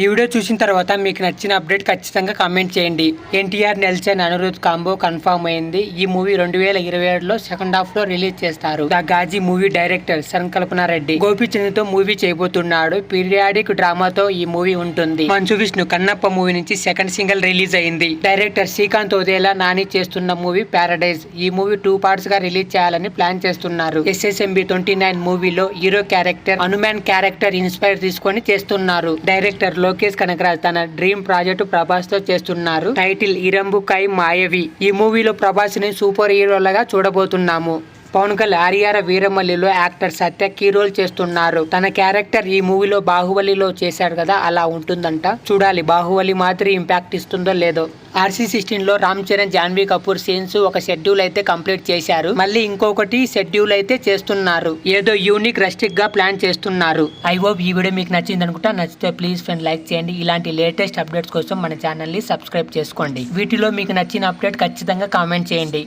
ఈ వీడియో చూసిన తర్వాత మీకు నచ్చిన అప్డేట్ ఖచ్చితంగా కామెంట్ చేయండి. NTR, Nelson, Anirudh combo confirm అయింది. ఈ మూవీ 2027లో సెకండ్ హాఫ్ లో రిలీజ్ చేస్తారు. The Ghazi movie director సంకల్పనారెడ్డి Gopichand తో మూవీ చేయబోతున్నాడు. పీరియాడిక్ డ్రామాతో ఈ మూవీ ఉంటుంది. మంచు విష్ణు కన్నప్ప మూవీ నుంచి సెకండ్ సింగిల్ రిలీజ్ అయింది. డైరెక్టర్ శ్రీకాంత్ ఓదేలా నాని చేస్తున్న మూవీ ప్యారడైజ్. ఈ మూవీ 2 పార్ట్స్ గా రిలీజ్ చేయాలని ప్లాన్ చేస్తున్నారు. SSMB 29 మూవీలో hero character Hanuman character inspire తీసుకొని చేస్తున్నారు. డైరెక్టర్ లోకేష్ కనకరాజ్ తన డ్రీమ్ ప్రాజెక్టు ప్రభాస్ తో చేస్తున్నారు. టైటిల్ ఇరంబుకై మాయవి. ఈ మూవీలో ప్రభాస్ ని సూపర్ హీరోలుగా చూడబోతున్నాము. పవన్ కళ్యాణ్ ఆర్యార వీరమల్లిలో యాక్టర్ సత్య కీ రోల్ చేస్తున్నారు. తన క్యారెక్టర్ ఈ మూవీలో బాహుబలిలో చేశాడు కదా, అలా ఉంటుందంట. చూడాలి బాహుబలి మాదిరి ఇంపాక్ట్ ఇస్తుందో లేదో. RC16లో రామ్ చరణ్, జాన్వీ కపూర్ సీన్స్ ఒక షెడ్యూల్ అయితే కంప్లీట్ చేశారు. మళ్ళీ ఇంకొకటి షెడ్యూల్ అయితే చేస్తున్నారు. ఏదో యూనిక్ రెస్ట్రిక్ట్ గా ప్లాన్ చేస్తున్నారు. ఐ హోప్ ఈ వీడియో మీకు నచ్చింది అనుకుంటా. నచ్చితే ప్లీజ్ ఫ్రెండ్ లైక్ చేయండి. ఇలాంటి లేటెస్ట్ అప్డేట్స్ కోసం మన ఛానల్ ని సబ్స్క్రైబ్ చేసుకోండి. వీటిలో మీకు నచ్చిన అప్డేట్ ఖచ్చితంగా కామెంట్ చేయండి.